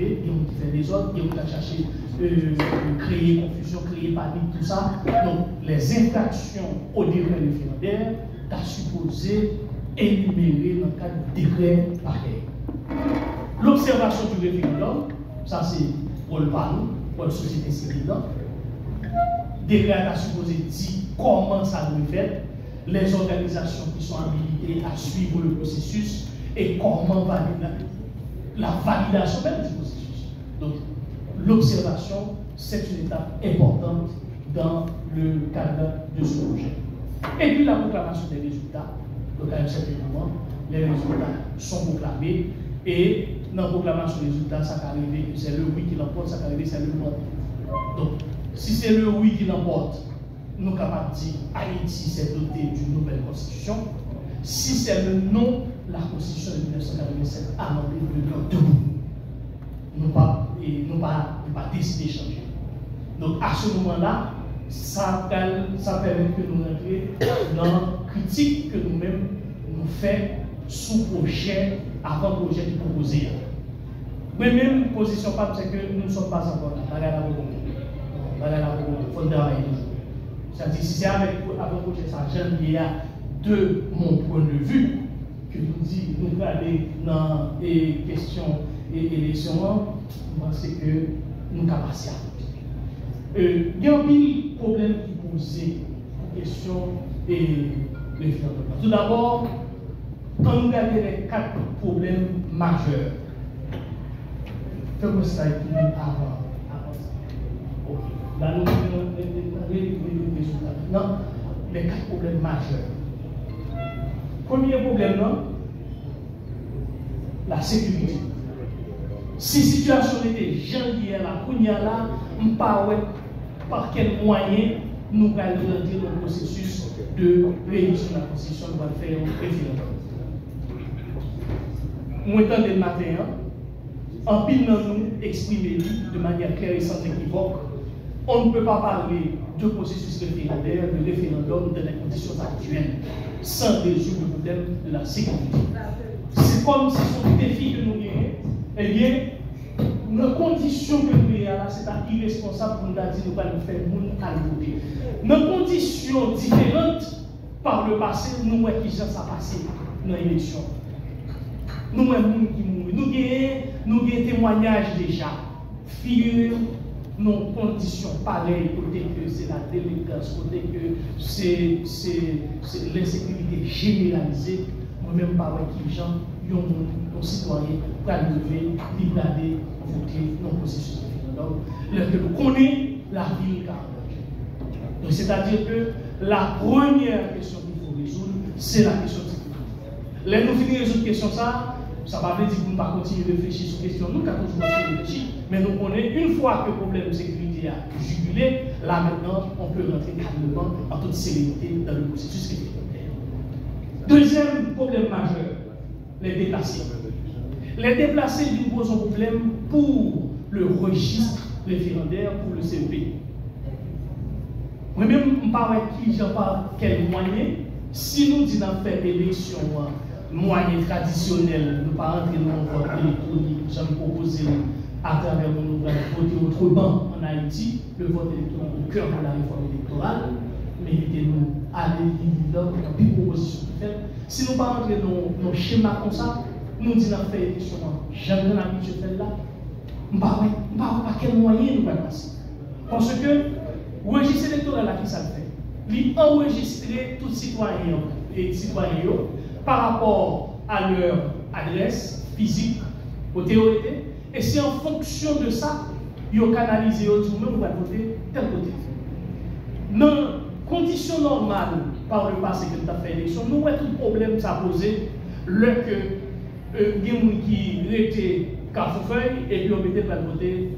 arrivé, il y a qui fait des ordres, il y a qui a cherché créer confusion, créer panique, tout ça. Donc, les infractions au décret référendaire, tu as supposé énumérer dans le cadre du décret pareil. L'observation du référendum, ça c'est pour le panneau, pour la société civile. Décret a supposé dire comment ça doit être fait, les organisations qui sont habilitées à suivre le processus et comment valider la validation même du processus. Donc, l'observation, c'est une étape importante dans le cadre de ce projet. Et puis la proclamation des résultats. Donc, à un certain moment, les résultats sont proclamés et dans la proclamation des résultats, ça peut arriver que c'est le oui qui l'emporte, ça peut arriver que c'est le non. Donc, si c'est le oui qui l'emporte, nous sommes capables de dire Haïti s'est doté d'une nouvelle constitution. Si c'est le non, la constitution de 1987 a demandé le blanc debout. Nous n'avons pas décidé de changer. Donc à ce moment-là, ça permet que nous entrions dans la critique que nous-mêmes nous faisons sous projet, avant projet qui proposé. Moi-même, position pas, c'est que nous ne sommes pas encore là. Il faut travailler toujours. C'est-à-dire, si c'est avec projet, ça j'aime bien de mon point de vue que nous allons dans les questions et élections, je pense que nous sommes capables. Il y a un problème qui pose la question et le financement. Tout d'abord, quand nous regardons les 4 problèmes majeurs, faisons ça avant ça. Ok. Là, nous avons les résultats. Non, les 4 problèmes majeurs. Premier problème, non, la sécurité. Si la situation était janvier là, on ne pas par quel moyen nous allons rentrer dans le processus de révision de la Constitution, nous allons faire un référendum. Moi, dans le matin, en pile nous exprimer de manière claire et sans équivoque, on ne peut pas parler de processus référendaire, de référendum dans les conditions actuelles, sans résoudre le problème de la sécurité. C'est comme si ce sont des défis que nous gagnons. Eh bien, nos conditions que nous avons là, c'est irresponsable pour nous dire que nous allons faire le monde à voter. Nos conditions différentes par le passé, nous voyons qui ça passé dans l'élection. Nous voyons les gens qui mourent. Nous avons des témoignages déjà. Figure nos conditions pareilles, côté que c'est la délinquance, côté que c'est l'insécurité généralisée. Moi-même, par qui gens, nos citoyens, pour lever, regarder, voter dans le processus de référendum. Lorsque nous connaissons la ville cardiaque. Donc, c'est-à-dire que la première question qu'il faut résoudre, c'est la question de sécurité. Là, nous finissons résoudre la question ça ne va pas dire que nous ne pas continuer de réfléchir sur la question, nous avons toujours réfléchi, mais nous connaissons, une fois que le problème de sécurité a jugulé, là maintenant, on peut rentrer calmement, en toute sérénité, dans le processus référendaire. Deuxième problème majeur, les déplacés. Les déplacés nous posent un problème pour le registre référendaire, pour le CEP. Moi-même, je ne sais pas qui, je pas quel moyen, si nous disons faire élection, moyen traditionnel, ne pas entrer dans le vote électronique, j'aime proposer à travers mon ouvrage voter autrement en Haïti, le vote électronique au cœur de la réforme électorale, méritez-nous aller dans une proposition qui fait. Si nous ne pas entrer dans nos schémas comme ça, nous disons faire élection, j'aime bien l'habitude de faire là, je ne sais pas quel moyen nous allons passer. Parce que le registre électoral là qui ça fait, il enregistre tous citoyens et citoyennes par rapport à leur adresse physique, aux théorités, et c'est en fonction de ça, ils ont canalisé tout-même pour voter tel côté. Dans les conditions normales, par le passé que nous avons fait l'élection, nous avons tout problème à poser, le que les gens qui étaient Carrefourfeuille et puis on mettait pour voter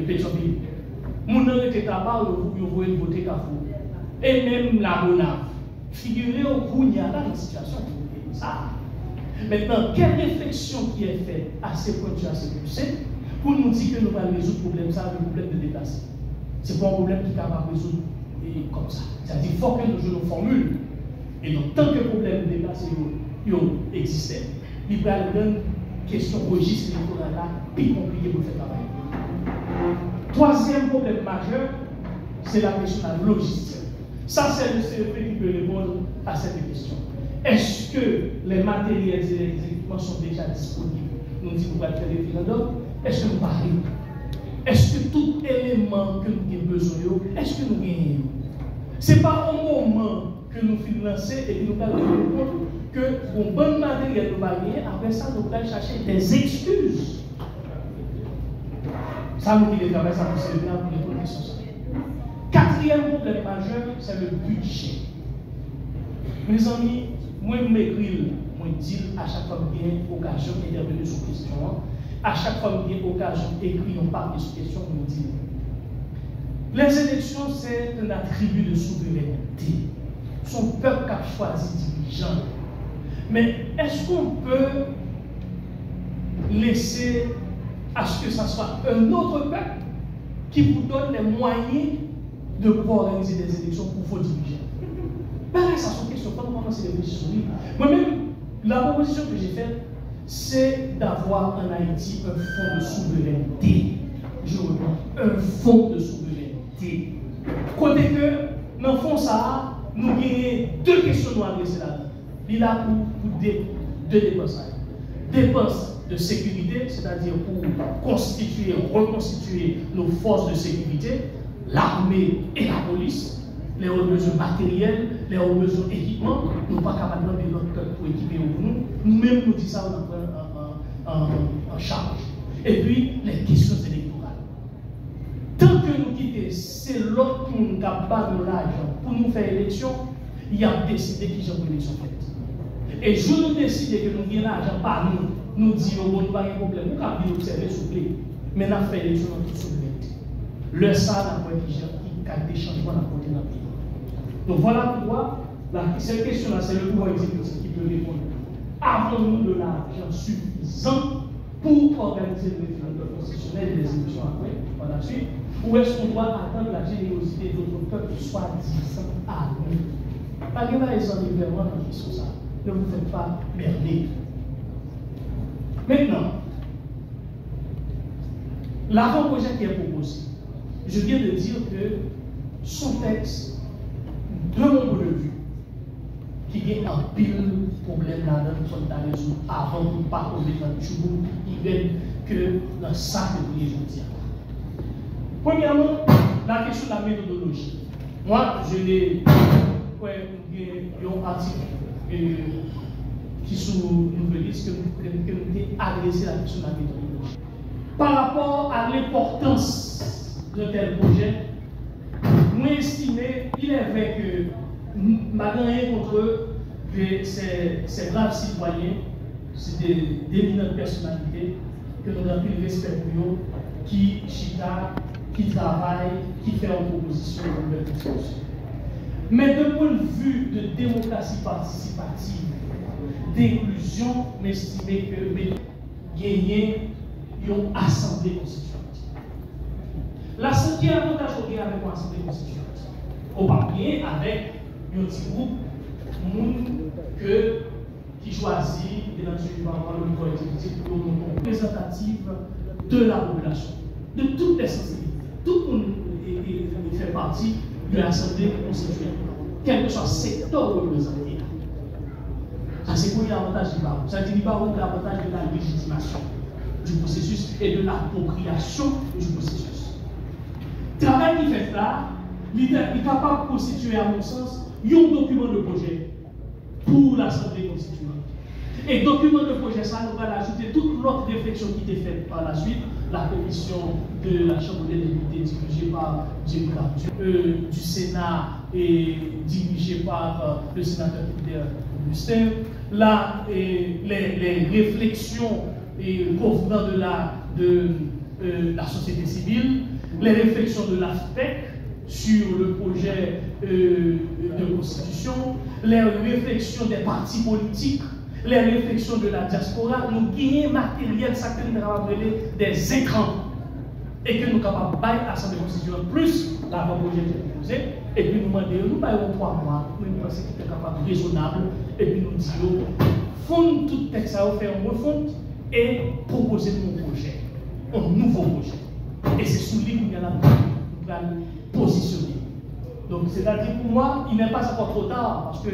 Pétionville. Les gens qui étaient là-bas, ils voulaient voter Carrefour. Et même la Bonave. Figurez au coup, il y a là une situation. Ça. Maintenant, quelle réflexion qui est faite à ces points, assez poussées, pour nous dire que nous allons résoudre le problème, ça, le problème de déplacer. Ce n'est pas un problème qui est capable de résoudre comme ça. C'est-à-dire qu'il faut que nous jouions nos formules. Et donc, tant que le problème de déplacer existait, il va donner question registre électoral là, plus compliqué pour faire travail. Troisième problème majeur, c'est la question de la logistique. Ça, c'est le CEP qui peut répondre à cette question. Est-ce que les matériels et les équipements sont déjà disponibles? Nous disons qu'on va faire le référendum. Est-ce que nous parlons? Est-ce que tout élément que nous avons besoin, est-ce que nous gagnons? Ce n'est pas au moment que nous finançons et que nous allons rendre compte que pour bon matériel nous allons gagner, après ça, nous allons chercher des excuses. Ça nous dit le travail, ça nous sert pour les questions. Quatrième problème majeur, c'est le budget. Mes amis, moi je m'écris, moi je dis à chaque fois que j'ai occasion d'intervenir sur question, à chaque fois que j'ai occasion d'écrire, on parle de cette question, on dit. Les élections, c'est un attribut de souveraineté. Son peuple qui a choisi dirigeant. Mais est-ce qu'on peut laisser à ce que ce soit un autre peuple qui vous donne les moyens de pouvoir organiser des élections pour vos dirigeants? Pareil, ça sont questions. Quand on commence à réfléchir, moi-même, la proposition que j'ai faite, c'est d'avoir en Haïti un fonds de souveraineté. Je reprends, un fonds de souveraineté. Côté que, dans le fond, ça, nous avons deux questions à adresser là-dedans. Il est là pour deux dépenses. Dépenses de sécurité, c'est-à-dire pour constituer, reconstituer nos forces de sécurité, l'armée et la police, les besoins matériels, les besoins d'équipement, nous ne sommes pas capables de notre peuple pour équiper nous. Nous-mêmes, nous disons ça en charge. Et puis, les questions électorales. Tant que nous quittons, c'est l'autre monde qui a pas de l'argent pour nous faire élection, il a décidé qu'ils ont une élection faite. Et je nous décide que nous gagnons l'argent par nous disons, bon, nous n'avons pas de problème, nous avons bien observé, s'il vous plaît. Mais nous avons fait l'élection dans toute souveraineté. Le ça, nous avons des changements dans le pays. Donc voilà pourquoi, cette question-là, c'est le pouvoir exécutif qui peut répondre. Avons-nous de l'argent suffisant pour organiser le référendum constitutionnel et les élections après, par la suite, ou est-ce qu'on doit attendre la générosité d'autres peuples soi-disant à nous? Pas de raison vraiment dans la question ça. Ne vous faites pas merder. Maintenant, l'avant-projet qui est proposé, je viens de dire que son texte, de mon point de vue, qui est un pile problème là-dedans, nous sommes dans résoudre avant de ne pas tomber dans le chou, que dans ça que les gens disent. Premièrement, la question de la méthodologie. Moi, je l'ai un article qui sous Nouvelliste que nous avons adressé la question de la méthodologie. Par rapport à l'importance de tel projet, moi estimé, il est vrai que ma rien contre ces braves citoyens, c'est des d'éminentes personnalités que nous avons pris le respect pour eux, qui chita, qui travaillent, qui font une proposition de nouvelle discussion. Mais de point de vue de démocratie participative, d'inclusion, m'estimez que gagner une assemblée constituante. La cinquième avantage qu'on a avec une assemblée constituante, au papier avec un petit groupe qui choisit, et là-dessus, il va avoir une collectivité représentative de la population, de toutes les sensibilités. Tout le monde fait partie de l'Assemblée constituante, quel que soit le secteur représenté. Ça, c'est pour l'avantage du barreau. Ça dit l'avantage de la légitimation du processus et de l'appropriation du processus. Le travail qui fait là, il est capable de constituer, à mon sens, un document de projet pour l'Assemblée constituante. Et le document de projet, ça, nous va ajouter toute l'autre réflexion qui était faite par la suite, la commission de la Chambre des députés dirigée par Jim Carter, du Sénat et dirigée par le sénateur Peter Augustin, les réflexions provenant de la société civile, les réflexions de l'AFPEC sur le projet de constitution, les réflexions des partis politiques, les réflexions de la diaspora, nous gagnons matériel, ça que nous avons appelé des écrans, et que nous sommes capables de bailler à l'Assemblée constituante plus l'avant-projet qui est proposé, et puis nous demandons, nous baillons 3 mois, nous pensons qu'il est capable raisonnable, et puis nous disons, fond tout texte, ça va faire un refond, et proposer un projet, un nouveau projet. Et c'est sous lui qu'on a positionner. Donc, c'est-à-dire pour moi, il n'est pas encore trop tard parce que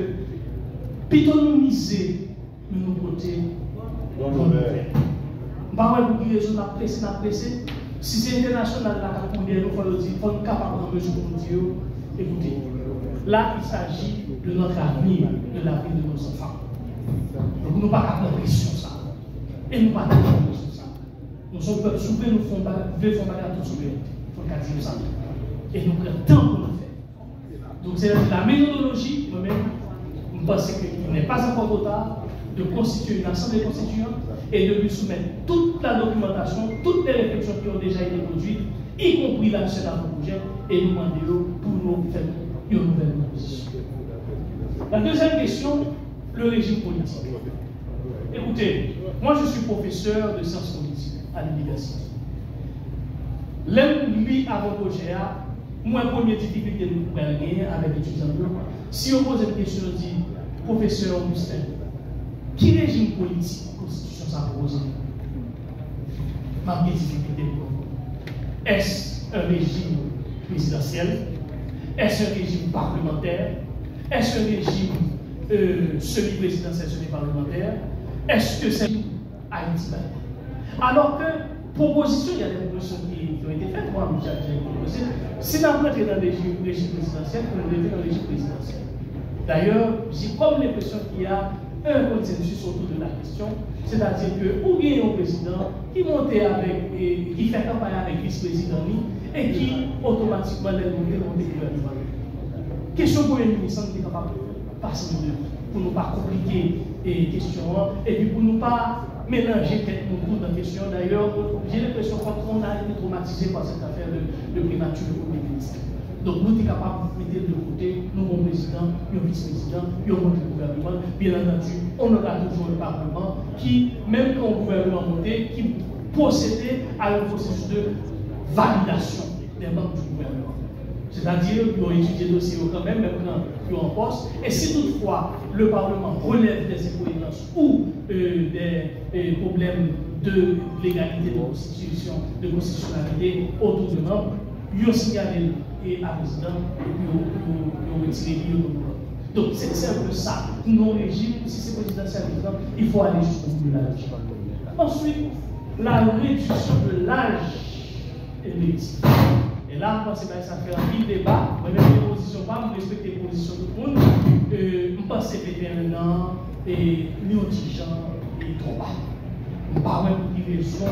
plutôt nous miser de nos côtés, dans nos faire. Bah, pour dire, on a pressé. Si c'est international, la il faut être capable de mesure pour dire, écoutez, là, il s'agit de notre avenir, de l'avenir de nos enfants. Donc, nous ne pouvons pas compter sur ça. Et nous ne pouvons pas compter sur ça. Nous sommes peuple souverain, nous faisons bagarre toute souveraineté. Il faut dire ça. Et nous prenons temps pour le faire. Donc, c'est la méthodologie, moi-même, je pense qu'il n'est pas encore trop tard de constituer une assemblée constituante et de lui soumettre toute la documentation, toutes les réflexions qui ont déjà été produites, y compris la recette d'un projet, et nous demander pour nous faire une nouvelle proposition. La deuxième question, le régime politique. Écoutez, moi je suis professeur de sciences politiques à l'université. L'un, lui, avant le projet, moi, la première difficulté que nous pouvons gagner avec les étudiants, si on pose une question, on dit, professeur Augustin, qui régime politique la Constitution ça pose? Ma difficulté pour vous. Est-ce un régime présidentiel? Est-ce un régime parlementaire? Est-ce un régime semi-présidentiel, semi-parlementaire? Est-ce que c'est Haïti? Alors que, proposition, il y a des propositions qui ont été faites, moi, j'ai proposé. Si nous rentrons dans le régime présidentiel, on devrait dans le régime présidentiel. D'ailleurs, j'ai comme l'impression qu'il y a un consensus autour de la question, c'est-à-dire que où il y a un président qui monte avec, qui fait campagne avec vice-président et qui automatiquement les monte gouvernement. Question pour les ministres qui est capable de passer pour ne pas compliquer les questions et puis pour ne pas mélanger quelques dans la question. D'ailleurs, j'ai l'impression qu'on a été traumatisé par cette affaire de primature du Premier ministre. Donc, nous sommes capables de mettre de côté nos bons présidents, nos vice-présidents, nos bons gouvernements. Bien entendu, on aura toujours le Parlement qui, même quand le gouvernement monté, qui procédait à un processus de validation des membres du gouvernement. C'est-à-dire qu'ils ont étudié le dossier quand même quand ils sont en poste. Et si toutefois le Parlement relève des incohérences ou des problèmes de légalité de constitution, de constitutionnalité autour de membres, ils ont signalé et à président et puis ils ont retiré le. Donc c'est un peu ça. Nos régimes, si c'est présidentiel, il faut aller jusqu'au bout de l'âge. Ensuite, la réduction de l'âge électif. Et là, je pense que ça fait un débat. Moi-même, les positions, pas respecter les positions de tout le monde. Je pense que c'était un an et néotigeant et trop bas. Je ne sais pas pour qui raison.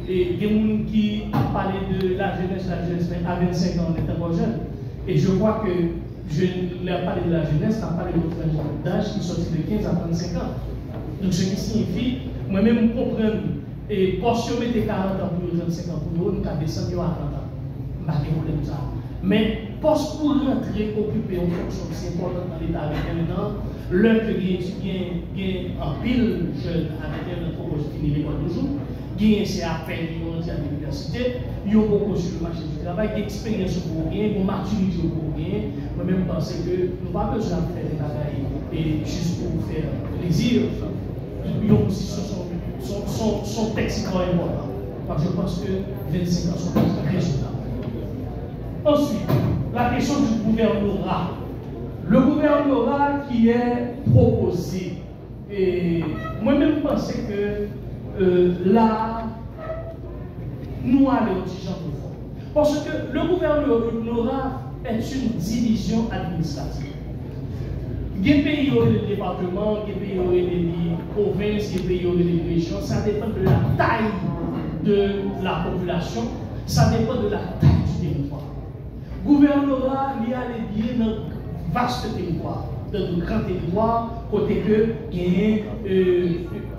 Et il y a des gens qui ont parlé de la jeunesse, mais à 25 ans, on est encore jeune. Et je crois que je n'ai pas parlé de la jeunesse, on a parlé de notre d'âge qui sortit de 15 à 35 ans. Donc, ce qui signifie, moi-même, comprendre, et pour si on mettait 40 ans pour 35 ans pour nous, on a descendu à 30 ans. Mais pour rentrer, occuper une fonction si importante dans l'État avec maintenant, l'un que les étudiants gagnent en pile jeune avec un projet fini l'école toujours, gagnent c'est à peine ils ont à l'université, ils ont beaucoup sur le marché du travail, ils ont expérience pour rien, ils ont maturité pour rien. Moi-même, je pense que nous n'avons pas besoin de faire des bagailles et juste pour vous faire plaisir. Ils ont aussi son texte très important. Parce que je pense que 25 ans sont très raisonnables. Ensuite, la question du gouvernorat. Le gouvernorat qui est proposé. Et moi-même, je pensais que là, nous allons au genre de fond. Parce que le gouvernorat est une division administrative. Il y a des pays où les départements, il y a des pays où les provinces, il y a des pays où les régions. Ça dépend de la taille de la population, ça dépend de la taille du territoire. Gouvernorat, il y a les biens dans vaste territoire, dans de grands territoires, côté que,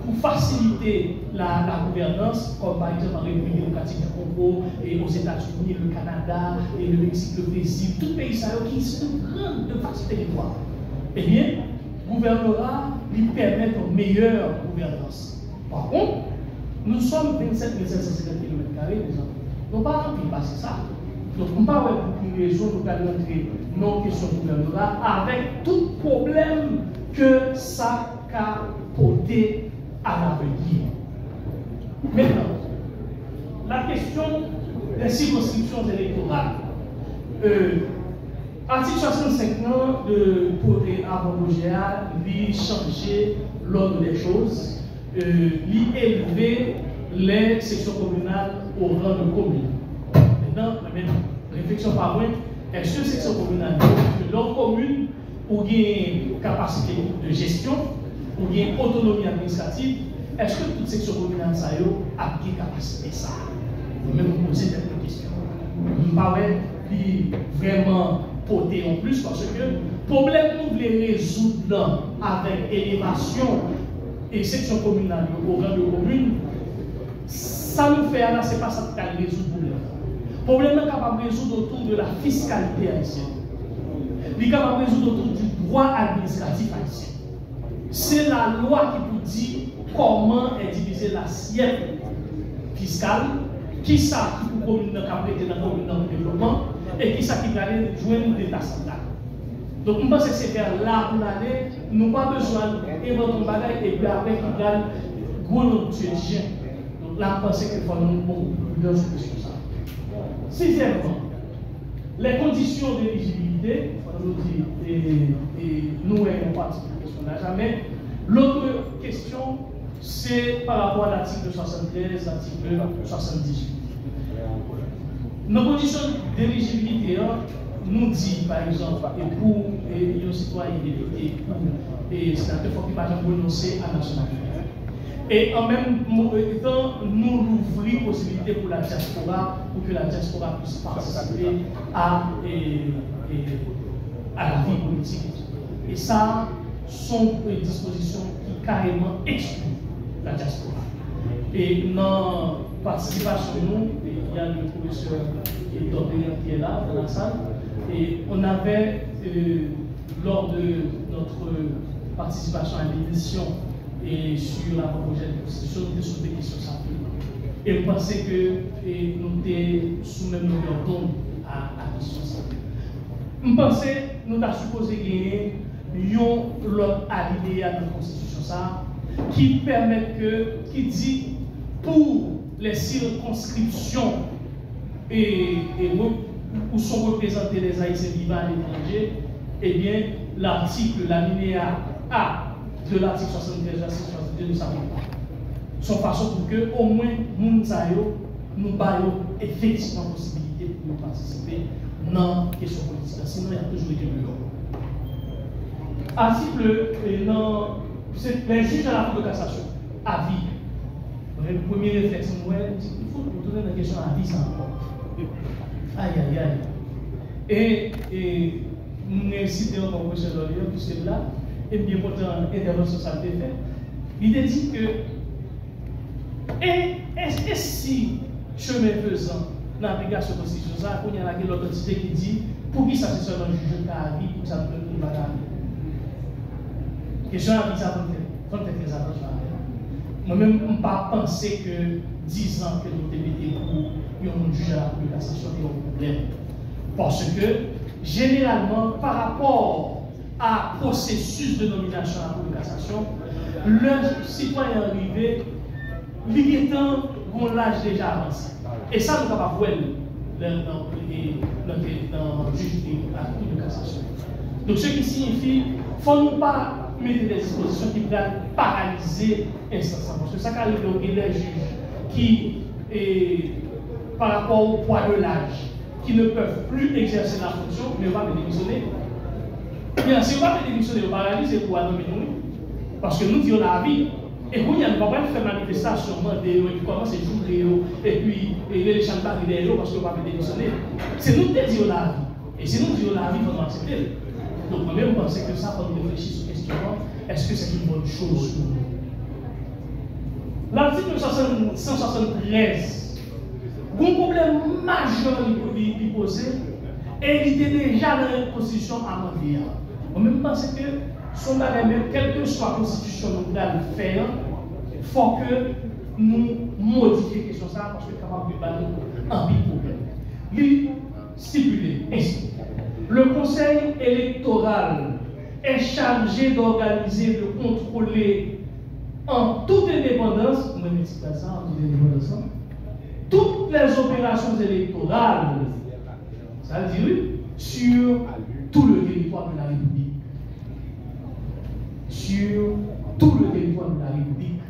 pour faciliter la gouvernance, comme par exemple en République démocratique du Congo, et aux États-Unis, le Canada, et le Mexique, le Brésil, tout pays qui sont de vastes territoires. Eh bien, gouvernorat lui permet une meilleure gouvernance. Par contre, nous sommes 27 750 km², nous n'avons pas envie de passer ça. Donc, on ne peut pas avoir une raison pour rentrer non question gouvernorat avec tout problème que ça a porté à l'avenir. Maintenant, la question des circonscriptions électorales. Article 65 de côté avant Bogéa, lui changer l'ordre des choses, lui élever les sections communales au rang de commune. Maintenant, réflexion par moi, est-ce que section communale, leur commune, ou bien capacité de gestion, ou bien autonomie administrative, est-ce que toute section communale ça a bien capacité ça? Même vous poser cette question. Je ne pas vraiment porter en plus parce que le problème nous voulons résoudre avec élévation et section communale au rang de commune, ça nous fait là, c'est pas ça qui va résoudre le problème. Le problème est capable de résoudre autour de la fiscalité haïtienne. Il est capable de résoudre autour du droit administratif haïtien. C'est la loi qui vous dit comment est divisée l'assiette fiscale, qui ça qui pour commune dans le développement et qui ça qui va aller joindre l'État central. Donc, je pense que c'est vers là pour l'aller, nous n'avons pas besoin d'inventer un bagage et puis après, il y a gros notre chien. Donc là, je pense qu'il faut nous donner sur ça. Sixièmement, les conditions d'éligibilité, et nous avons participé à jamais. L'autre question, c'est par rapport à l'article 73, l'article 78. Nos conditions d'éligibilité nous dit, par exemple, et pour les citoyens et pour sénateurs, il faut qu'ils ne pas renoncer à la nationalité. Et en même temps, nous ouvrons possibilité pour la diaspora, pour que la diaspora puisse participer à la vie politique. Et ça sont des dispositions qui carrément excluent la diaspora. Et dans la participation, il y a le professeur qui est là, dans la salle, et on avait, lors de notre participation à l'édition et sur la projet de constitution, nous avons des questions simples. Et je pensais que nous étions sous-même nos dons à la question simple. Je pensais que nous avons supposé gagner l'autre alinéa de la constitution ça, qui permet que, qui dit pour les circonscriptions où sont représentés les Haïtiens vivant à l'étranger, eh bien, l'article, l'alinéa A de l'article 73 et l'article 62 ne s'applique pas. Son façon pour que, au moins, nous ayons effectivement possibilité pour nous participer dans la question politique. Sinon, il y a toujours été dehors. Article, c'est les juges à la Cour de cassation, avis. Le premier réflexe, il faut retourner dans la question à vie, ça encore. Aïe, aïe, aïe. Et nous avons cité encore M. Loriot, puisque là, et bien pourtant, intervention ça a été fait. Il a dit que, et si, chemin faisant, dans l'application de la Constitution, il y a l'autre entité qui dit, pour qui ça c'est seulement juge à vie, pour que ça ne peut pas aller. Question à vie, ça faut faire très attention. Moi-même, je ne peux pas penser que 10 ans que nous démettons pour un juge à la Cour de cassation est un problème. Parce que, généralement, par rapport à processus de nomination à la Cour de cassation, le citoyen arrivé, il est en l'âge déjà avancé. Et ça, nous ne pouvons pas voir dans le juge à la Cour de cassation. Donc, ce qui signifie qu'il ne faut pas mettre des dispositions qui peuvent paralyser l'instance. Parce que ça arrive donc il y a des juges qui, par rapport au poids de l'âge, qui ne peuvent plus exercer la fonction, mais vont démissionner. Bien, si on va démissionner, on paralyse pour nommer nous. Parce que nous disons la vie. Et quand il y a une faire manifestation, qui commence à jouer, et puis les chants derrière, parce qu'on va démissionner. C'est nous qui disons la vie. Et si nous disons la vie, il faut accepter. Donc, moi-même, je pense que ça, quand on réfléchit sur cette question, est-ce que c'est une bonne chose pour nous? L'article 173, un problème majeur il posé, et il était déjà dans la Constitution amendée. Moi-même, je pense que son bagage, même quelle que soit la Constitution nous allons faire, il faut que nous modifions la question ça parce que c'est capable de nous un petit problème. Il stipule ainsi. Le Conseil électoral est chargé d'organiser, de contrôler en toute indépendance l'indépendance, moi je dis ça, l'indépendance, toutes les opérations électorales, ça veut dire sur tout le territoire de la République. Sur tout le territoire de la République.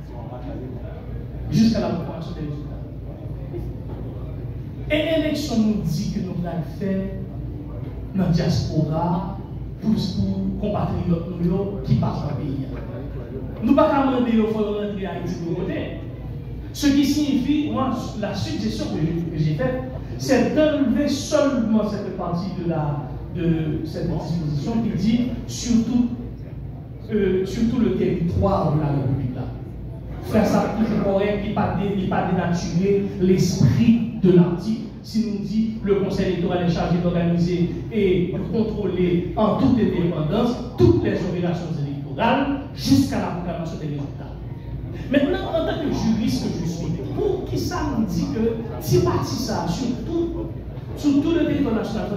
Jusqu'à la proclamation des résultats. Et l'élection nous dit que nous allons faire dans la diaspora pour compatriotes qui passent dans le pays. Nous ne pouvons pas demander au faut rentrer à Haïti de côté. Ce qui signifie, moi, la suggestion que j'ai faite, c'est d'enlever seulement cette partie de cette disposition qui dit sur tout le territoire de la République là. Faire ça toujours correct, il ne pas dénaturer l'esprit de l'article. Si nous dit le Conseil électoral est chargé d'organiser et de contrôler en toute indépendance toutes les opérations électorales jusqu'à la proclamation des résultats. Maintenant, en tant que juriste que je suis, pour qui ça nous dit que si parti ça sur tout le territoire national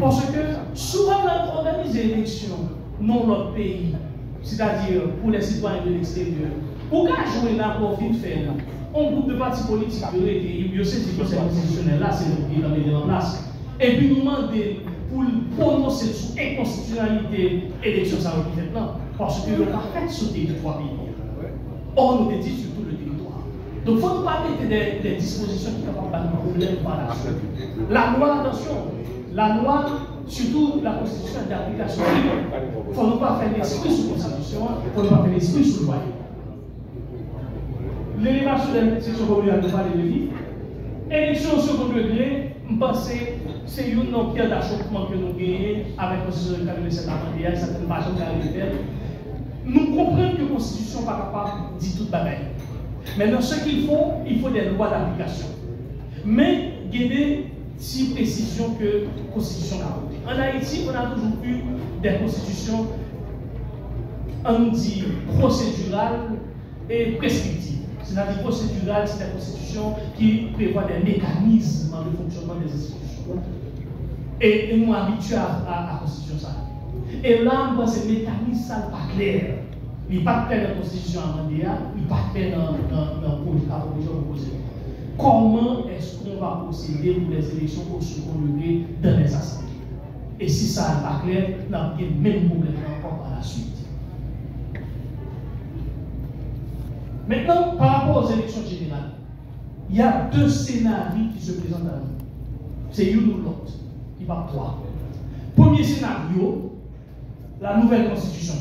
parce que souvent on organise des élections non notre pays, c'est-à-dire pour les citoyens de l'extérieur, pour qu'à jouer là pour vite faire, un groupe de partis politiques qui sait que c'est constitutionnel là, c'est le qui est en place. Et puis nous demander pour prononcer sur l'inconstitutionnalité élection ça va fait là, parce que le pas fait sur le territoire pays. Or nous dit sur tout le territoire. Donc il ne faut pas mettre des dispositions qui sont capables de problème par la suite. La loi, attention, la loi, surtout la constitution d'application libre, il ne faut pas faire l'esprit sous constitution, il ne faut pas faire l'esprit sous loi. L'élévation de la section communale de parler de vie. Élection au second degré, je pense que c'est une pierre d'achoppement que nous gagnons avec la constitution de 47 amendements, certaines pages de nous comprenons que la constitution n'est pas capable de dire toute bagaille. Maintenant, ce qu'il faut des lois d'application. Mais il y a des si précisions que la constitution a apportées. En Haïti, on a toujours eu des constitutions, on dit procédurales et prescriptives. C'est-à-dire procédurale, c'est la constitution qui prévoit des mécanismes de fonctionnement des institutions. Et nous habitués à la constitution ça. Et là, on ces mécanismes ça pas clair. Il n'est pas clair dans la constitution amendée, il n'est pas clair dans la proposition proposée. Comment est-ce qu'on va procéder pour les élections au second degré dans les assemblées? Et si ça n'est pas clair, on a le même problème encore par la suite. Maintenant, par rapport aux élections générales, il y a deux scénarios qui se présentent à nous. C'est une ou l'autre. Il n'y a pas trois. Premier scénario, la nouvelle constitution.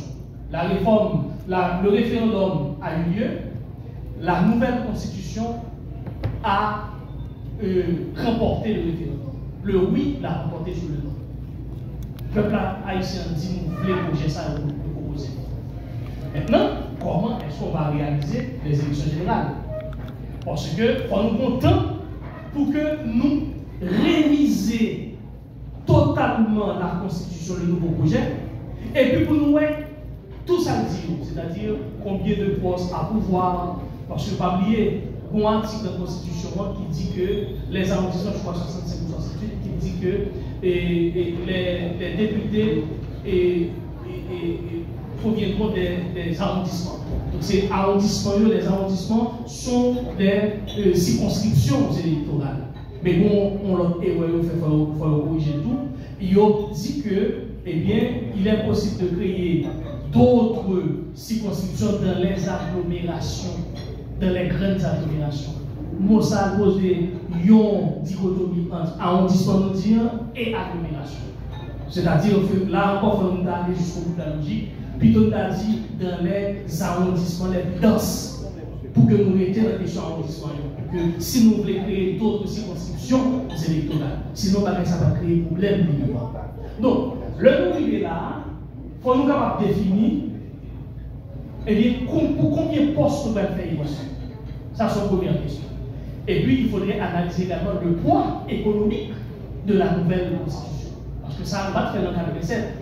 La réforme, le référendum a eu lieu. La nouvelle constitution a remporté le référendum. Le oui l'a remporté sur le non. Le peuple haïtien dit nous voulons projet ça et nous proposer. Maintenant, comment est-ce qu'on va réaliser les élections générales? Parce que on nous contente pour que nous révisions totalement la constitution, le nouveau projet, et puis pour nous tout ça dit, c'est-à-dire combien de postes à pouvoir, parce que pas oublier, un article de la constitution qui dit que les arrondissements, je crois 65 ou 68, qui dit que les députés proviendront des arrondissements. Donc ces arrondissements, les arrondissements sont des circonscriptions électorales. Mais bon, on l'a faut corriger tout. Il a dit que, eh bien, il est possible de créer d'autres circonscriptions dans les agglomérations, dans les grandes agglomérations. Nous ça posé une dichotomie entre arrondissement et agglomération. C'est-à-dire que là encore, il faut aller jusqu'au bout de la logique. Plutôt on a dit dans les arrondissements les plus denses, pour que nous mettions dans les arrondissements. Pour que si nous voulons créer d'autres circonscriptions électorales, sinon ça va créer des problèmes. Donc, le nom il est là, il faut nous capables de définir, et bien, pour combien de postes nous allons faire ici? Ça, c'est la première question. Et puis, il faudrait analyser également le poids économique de la nouvelle constitution. Parce que ça va faire dans le cadre de cette.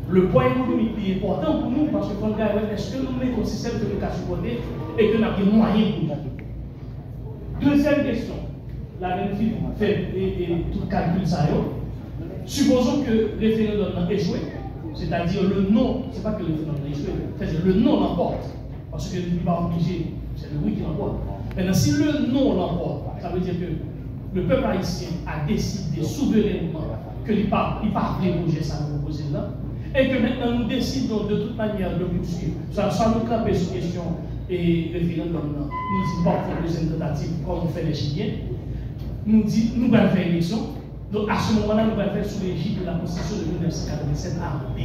Le poids économique est important pour nous parce que quand on regarde, est-ce que nous mettons un système que nous avons supporté et que nous avons des moyens pour nous? Deuxième question. La même fille fait tout le calcul ça. Supposons que le référendum a échoué, c'est-à-dire le non, c'est pas que le référendum a échoué, c'est-à-dire le non l'emporte. Parce que il va obliger, c'est le oui qui l'emporte. Maintenant, si le non l'emporte, ça veut dire que le peuple haïtien a décidé souverainement qu'il ne pas projet ça nous proposer là, et que maintenant nous décidons de toute manière de poursuivre, sans nous camper sur question et référendum, nous disons pas faire deuxième tentative comme on fait les Chiliens, nous disons nous allons faire élection. Donc à ce moment-là, nous allons faire sous l'égide de la Constitution de 1987 à B.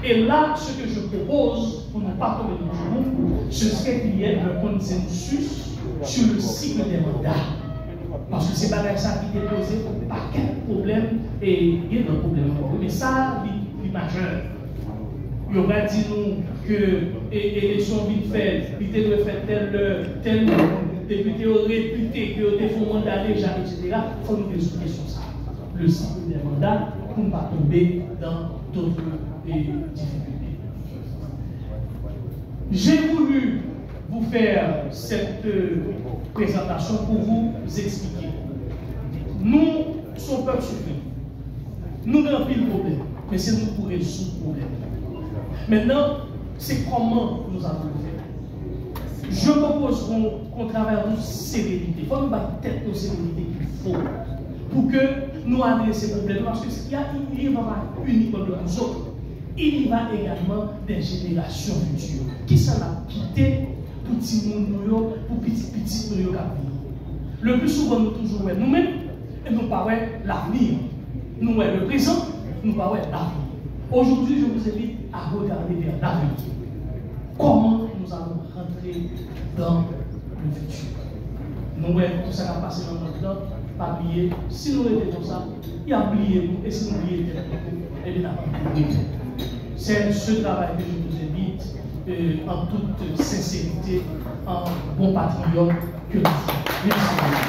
Et là, ce que je propose, pour ne pas tomber dans le jour, ce serait qu'il y ait un consensus sur le cycle des mandats. Parce que c'est pas ça qui est posé, pas quel problème, et il y a un problème encore. Mais ça, c'est majeur. Il y aura dit nous que l'élection vite faite, il devrait faire tel député réputé que des fonds mandats déjà, etc. Il faut nous résoudre sur ça. Le cycle des mandats pour ne pas tomber dans d'autres difficultés. J'ai voulu vous faire cette présentation pour vous expliquer. Nous sommes peuple souffrant. Nous avons pile de problèmes, mais c'est nous pour résoudre le problème. Maintenant, c'est comment nous allons le faire. Je propose qu'on travaille en sérénité. Il faut nous battre tête nos sérénité qu'il faut pour que nous adressions ces problèmes. Parce qu'il y va pas uniquement de nous autres, il y va également des générations futures. Qui s'en a quitté pour petit monde, pour petit nous. Le plus souvent, nous toujours nous-mêmes et nous pas l'avenir. Nous le présent, nous pas l'avenir. Aujourd'hui, je vous invite à regarder vers l'avenir. Comment nous allons rentrer dans le futur. Nous voyons tout ça qui a passé dans notre temps, pas oublier. Si nous étions comme ça, il y a oublié nous, et si nous oublions, eh bien, c'est ce travail que je vous invite en toute sincérité, en bon patriote que nous sommes. Merci.